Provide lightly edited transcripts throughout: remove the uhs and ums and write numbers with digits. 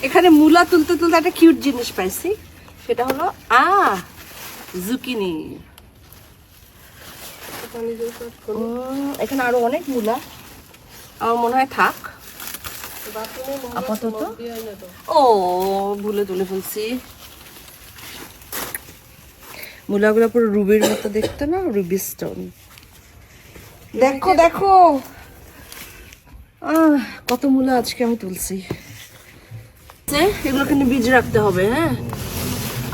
এখানে মূলা তুলতে তুলতে একটা কিউট জিনিস পাইছি, সেটা হলো জুকিনি। এখানে আরো অনেক মূলা, আমার মনে হয় থাক আপাতত। ও ভুলে তুলে ফেলছি। মূলাগুলো পুরো রুবির মতো দেখতে না, রুবি স্টোন। দেখো দেখো কত মূলা আজকে আমি তুলছি। এগুলো কিন্তু বীজ রাখতে হবে।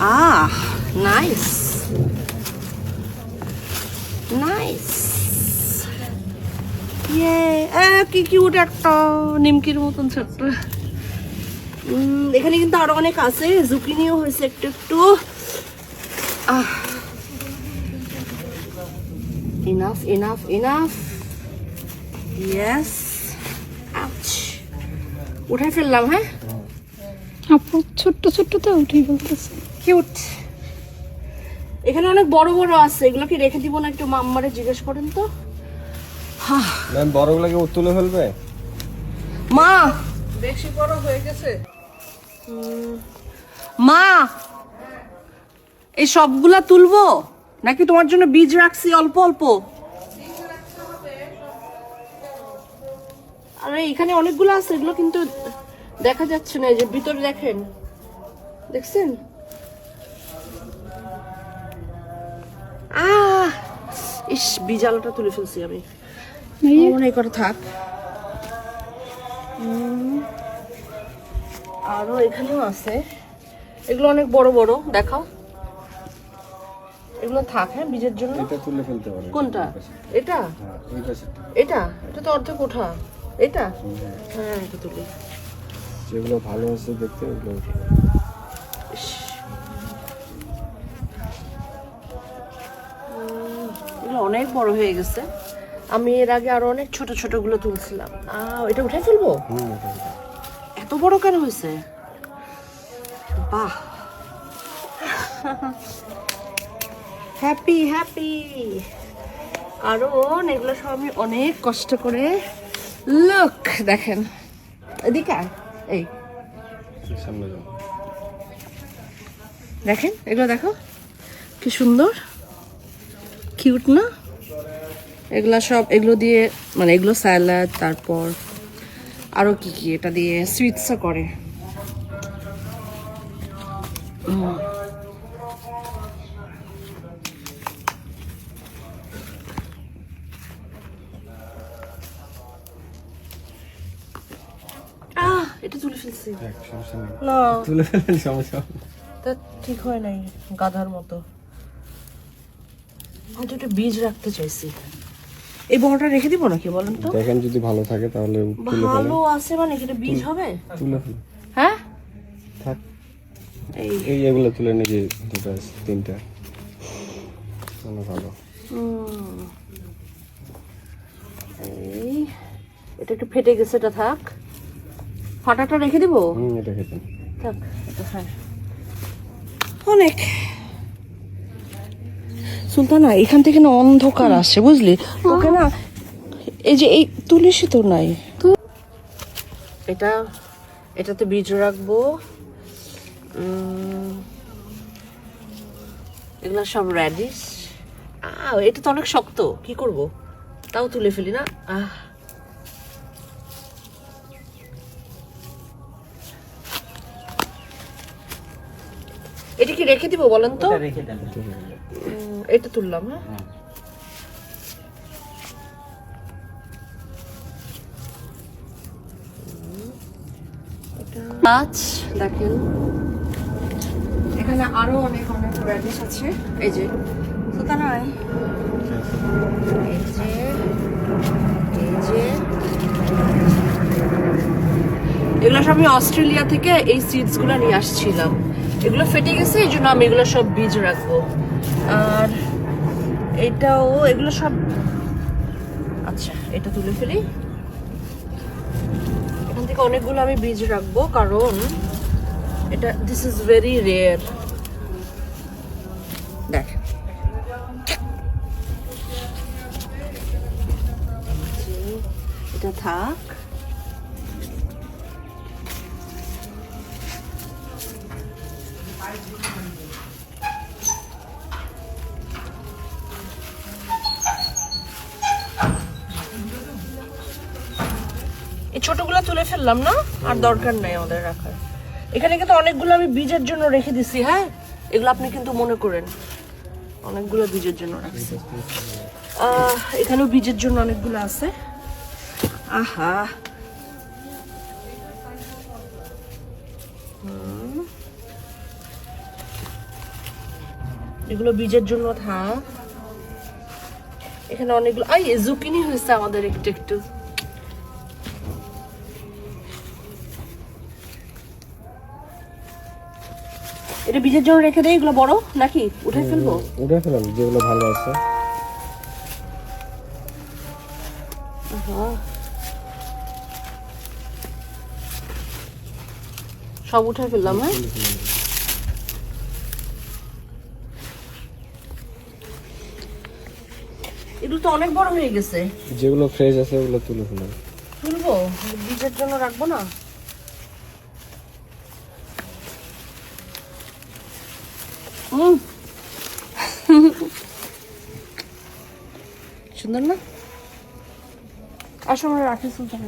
হ্যাঁ নাইস নাইস। কি কিউট একটা নিমকির মতন ছোট্ট। এখানে কিন্তু আরো অনেক আছে, জুকিনিও হয়েছে একটু একটু। enough enough enough yes ouch উঠাই ফেললাম। হ্যাঁ আপু ছোট্ট ছোট্ট তো উঠেই বলতেছে কিউট। এখানে অনেক বড় বড় আছে, এগুলো কি রেখে দিব না? একটু মাম্মারে জিজ্ঞেস করেন তো। ম্যাম বড়গুলোকে তুলে ফেলবে? মা বেশি বড় হয়ে গেছে। মা এই সবগুলা তুলবো নাকি তোমার জন্য বীজ রাখছি অল্প অল্প? আরে এখানে অনেকগুলো আছে, এগুলো কিন্তু দেখা যাচ্ছে না। এই যে ভিতরে দেখেন, দেখছেন? ইস বীজ আলোটা তুলে ফেলছি আমি। এই কটা থাক। আরো এখানেও আছে, এগুলো অনেক বড় বড়। দেখাও, এগুলো থাক। হ্যাঁ বীজের জন্য। এটা তুলে ফেলতে পারে। কোনটা? এটা এই পাশেরটা। এটা এটা তো অর্ধেক ওঠা। এটা হ্যাঁ এটা তুলি। যেগুলো ভালো আছে দেখতে ওগুলো এগুলো অনেক বড় হয়ে গেছে। আমি এর আগে আরো অনেক ছোট ছোট গুলো তুলছিলাম। এটা উঠে ফেলবো? এত বড় কেন হয়েছে? বাহ হ্যাপি হ্যাপি। কারণ এগুলো সব আমি অনেক কষ্ট করে, লুক দেখেন এদিকে এই সামনে যাও। দেখেন এগুলো দেখো কি সুন্দর, কিউট না? এগুলা সব এগুলো দিয়ে মানে এগুলো স্যালাড, তারপর আরো কি কি এটা দিয়ে সুইটসও করে। এটা তুলে ফেলছি না, তুলে ফেললে সমস্যা হবে। তা ঠিক হয় নাই, গাধার মতো। হয়তো একটা বীজ রাখতে চাইছি। এই বড়টা রেখে দিব নাকি বলেন তো? দেখেন যদি ভালো থাকে তাহলে তুলে ফেলেন। ভালো আছে মানে এটা বীজ হবে? তুলে ফেলেন। হ্যাঁ থাক। এই এই এগুলো তুলে নিয়ে দুটো তিনটা ভালো। এই এটা একটু ফেটে গেছে, এটা থাক। ফাটাটা রেখে দিব? এটা খেতেন থাক এটা। হ্যাঁ অনেক। সুলতানা এখান থেকে না অন্ধকার আসছে বুঝলি, ওকে না এই যে এই তুলসী তো নাই। এটা এটাতে বীজ রাখবো। এগুলো সব র্যাডিশ। এটা তো অনেক শক্ত, কি করব? তাও তুলে ফেলি না। এটা কি রেখে দিব বলেন তো? এটা তুললাম। হ্যাঁ গাছ দেখেন, এখানে আরো অনেক অনেক র্যাডিশ আছে। এই যে সুলতানা, এই যে এই যে এগুলো সব আমি অস্ট্রেলিয়া থেকে এই সিডস গুলো নিয়ে আসছিলাম। এগুলো ফেটে গেছে, এই জন্য আমি এগুলো সব বীজ রাখবো। আর এটাও এগুলো সব। আচ্ছা এটা তুলে ফেলি। এখান থেকে অনেকগুলো আমি বীজ রাখবো, কারণ এটা দিস ইজ ভেরি রেয়ার। দেখ এটা থাক। ফেললাম না, আর দরকার নাই আমাদের রাখার। এখানে কিন্তু অনেকগুলো আমি বীজের জন্য রেখে দিছি। হ্যাঁ, এগুলো আপনি কিন্তু মনে করেন অনেকগুলো বীজের জন্য রাখছি। এখানেও বীজের জন্য অনেকগুলো আছে। আহা, এগুলো বীজের জন্য থাক। এখানে অনেকগুলো জুকিনি হয়েছে আমাদের একটু একটু। এটা বীজের জন্য রেখে দেয়। এগুলো বড় নাকি উঠে ফেলবো? উঠে ফেলাম, যেগুলো ভালো আছে। সব উঠে ফেললাম। হ্যাঁ, এগুলো তো অনেক বড় হয়ে গেছে। যেগুলো ফ্রেশ আছে ওগুলো তুলে ফেলাম। তুলবো, বীজের জন্য রাখবো না। সুন্দর না? আসলে রাখি সুলতান।